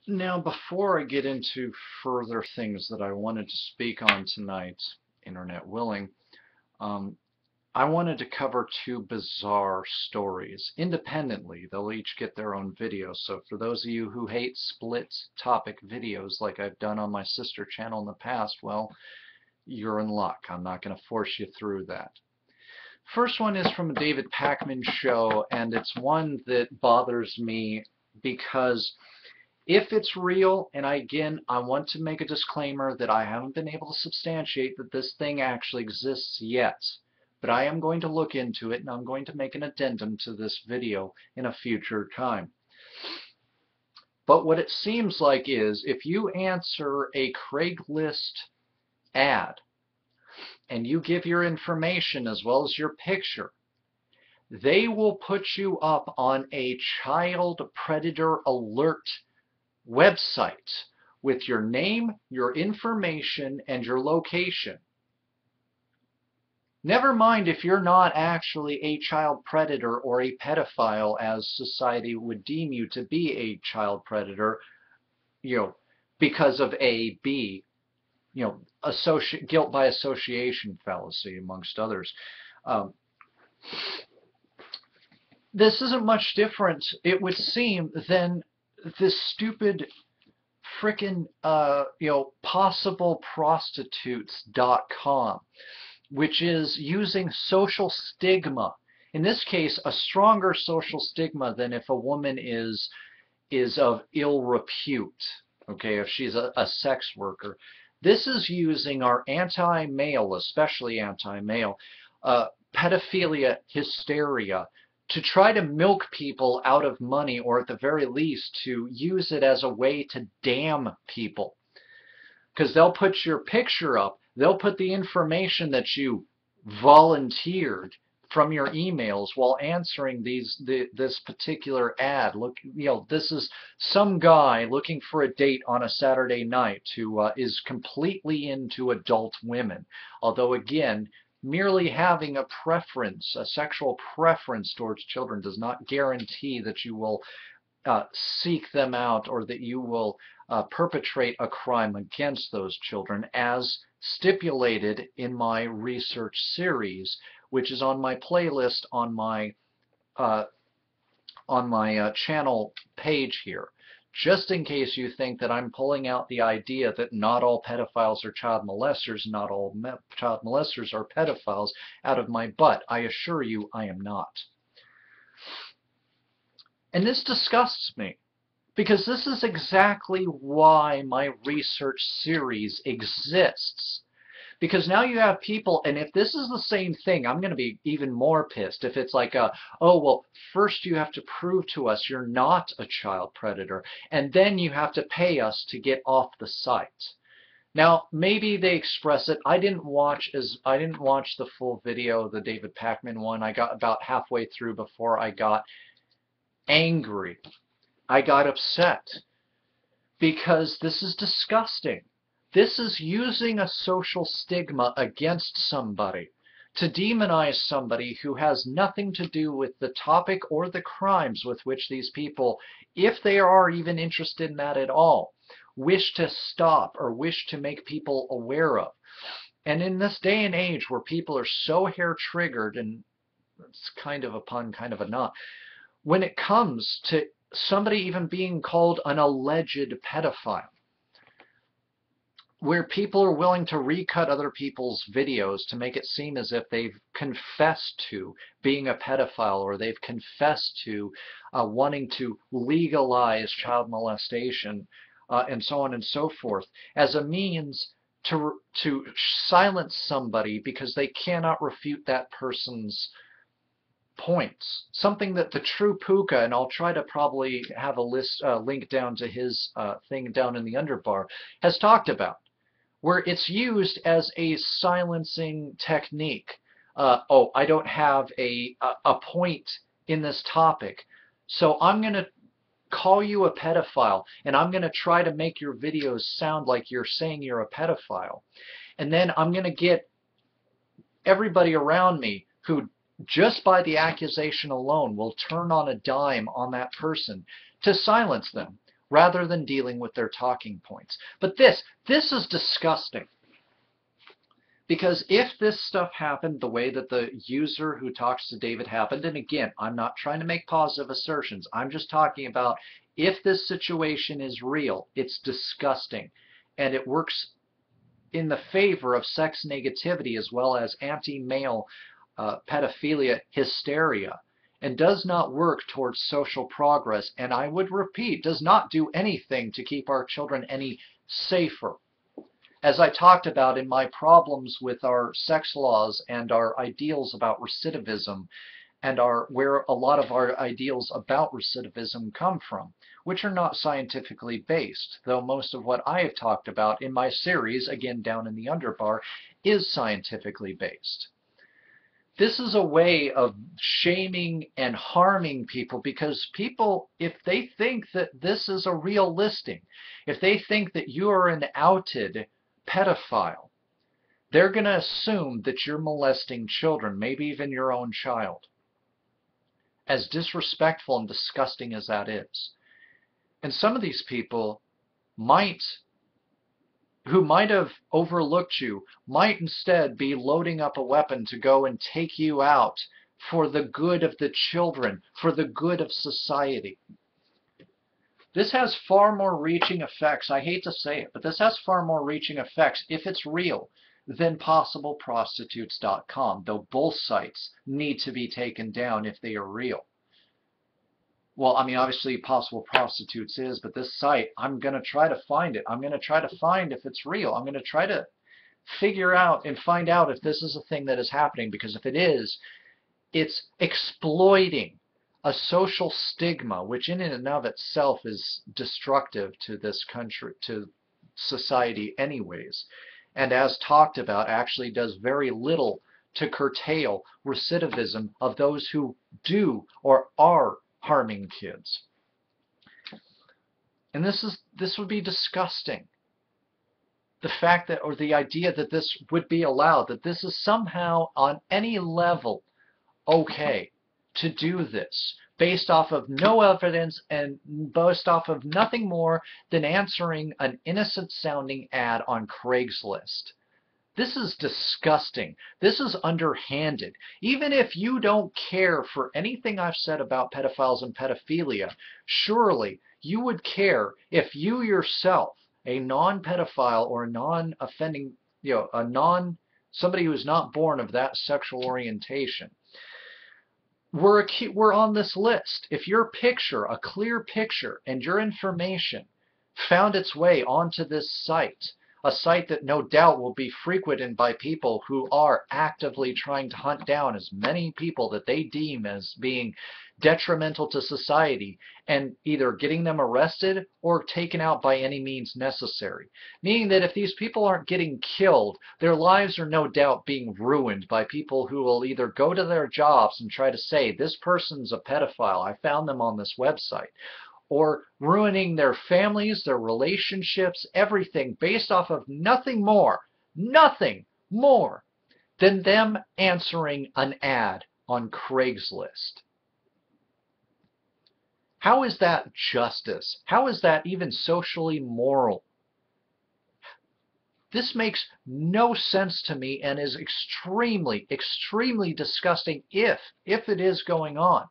Now, before I get into further things that I wanted to speak on tonight, internet willing, um, I wanted to cover two bizarre stories independently. They'll each get their own video. So for those of you who hate split topic videos like I've done on my sister channel in the past, well, you're in luck. I'm not going to force you through that. First one is from a David Pakman show, and it's one that bothers me because if it's real, and I want to make a disclaimer that I haven't been able to substantiate that this thing actually exists yet, but I am going to look into it and I'm going to make an addendum to this video in a future time. But what it seems like is if you answer a Craigslist ad and you give your information as well as your picture, they will put you up on a child predator alert website with your name, your information, and your location. Never mind if you're not actually a child predator or a pedophile as society would deem you to be a child predator, you know, because of A, B, guilt by association fallacy, amongst others. Um, this isn't much different, it would seem, than this stupid frickin' possibleprostitutes.com, which is using social stigma. In this case, a stronger social stigma than if a woman is of ill repute. Okay, if she's a sex worker. This is using our anti-male, especially anti-male, pedophilia hysteria to try to milk people out of money, or at the very least to use it as a way to damn people. Because they'll put your picture up, they'll put the information that you volunteered from your emails while answering this particular ad. Look, this is some guy looking for a date on a Saturday night who is completely into adult women. Although again, merely having a preference, a sexual preference towards children does not guarantee that you will seek them out or that you will perpetrate a crime against those children, as stipulated in my research series, which is on my playlist on my uh, channel page here. Just in case you think that I'm pulling out the idea that not all pedophiles are child molesters, not all child molesters are pedophiles out of my butt. I assure you I am not. And this disgusts me, because this is exactly why my research series exists. Because now you have people, and if this is the same thing, I'm going to be even more pissed. If it's like, oh, well, first you have to prove to us you're not a child predator, and then you have to pay us to get off the site. Now, maybe they express it. I didn't watch the full video, the David Pakman one. I got about halfway through before I got angry. I got upset because this is disgusting. This is using a social stigma against somebody to demonize somebody who has nothing to do with the topic or the crimes with which these people, if they are even interested in that at all, wish to stop or wish to make people aware of. And in this day and age where people are so hair-triggered, and it's kind of a pun, kind of a not, when it comes to somebody even being called an alleged pedophile, where people are willing to recut other people's videos to make it seem as if they've confessed to being a pedophile, or they've confessed to wanting to legalize child molestation, and so on and so forth, as a means to silence somebody because they cannot refute that person's points. Something that the true Puka, and I'll try to probably have a link down to his thing down in the underbar, has talked about, where it's used as a silencing technique. Oh, I don't have a point in this topic, so I'm going to call you a pedophile, and I'm going to try to make your videos sound like you're saying you're a pedophile. And then I'm going to get everybody around me who, just by the accusation alone, will turn on a dime on that person to silence them. rather than dealing with their talking points. But this is disgusting. Because if this stuff happened the way that the user who talks to David happened, and again, I'm not trying to make positive assertions, I'm just talking about if this situation is real, it's disgusting. And it works in the favor of sex negativity as well as anti-male pedophilia hysteria, and does not work towards social progress, and I would repeat, does not do anything to keep our children any safer. As I talked about in my problems with our sex laws and our ideals about recidivism, and where a lot of our ideals about recidivism come from, which are not scientifically based, though most of what I have talked about in my series, again down in the underbar, is scientifically based. This is a way of shaming and harming people, because people, if they think that this is a real listing, if they think that you are an outed pedophile, they're going to assume that you're molesting children, maybe even your own child. As disrespectful and disgusting as that is. And some of these people who might have overlooked you, might instead be loading up a weapon to go and take you out for the good of the children, for the good of society. This has far more reaching effects, I hate to say it, but this has far more reaching effects, if it's real, than possibleprostitutes.com, though both sites need to be taken down if they are real. Well, I mean, obviously Possible Prostitutes is, but this site, I'm going to try to find it. I'm going to try to find if it's real. I'm going to try to figure out and find out if this is a thing that is happening, because if it is, it's exploiting a social stigma, which in and of itself is destructive to this country, to society anyways. And as talked about, actually does very little to curtail recidivism of those who do or are harming kids. And this would be disgusting. The fact that, or the idea that this would be allowed, that this is somehow on any level okay to do this, based off of no evidence and based off of nothing more than answering an innocent sounding ad on Craigslist. This is disgusting. This is underhanded. Even if you don't care for anything I've said about pedophiles and pedophilia, surely you would care if you yourself, a non-pedophile or a non-offending, somebody who is not born of that sexual orientation, we're on this list. If your picture, a clear picture, and your information found its way onto this site, a site that no doubt will be frequented by people who are actively trying to hunt down as many people that they deem as being detrimental to society, and either getting them arrested or taken out by any means necessary. Meaning that if these people aren't getting killed, their lives are no doubt being ruined by people who will either go to their jobs and try to say, this person's a pedophile, I found them on this website, or ruining their families, their relationships, everything based off of nothing more than them answering an ad on Craigslist. How is that justice? How is that even socially moral? This makes no sense to me and is extremely, extremely disgusting if it is going on.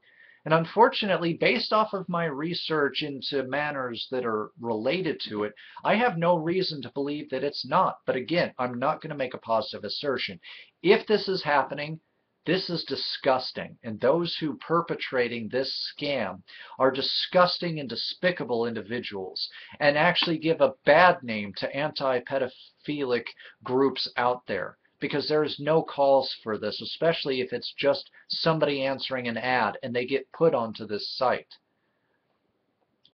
And unfortunately, based off of my research into manners that are related to it, I have no reason to believe that it's not. But again, I'm not going to make a positive assertion. If this is happening, this is disgusting. And those who perpetrating this scam are disgusting and despicable individuals, and actually give a bad name to anti-pedophilic groups out there. Because there's no calls for this, especially if it's just somebody answering an ad and they get put onto this site.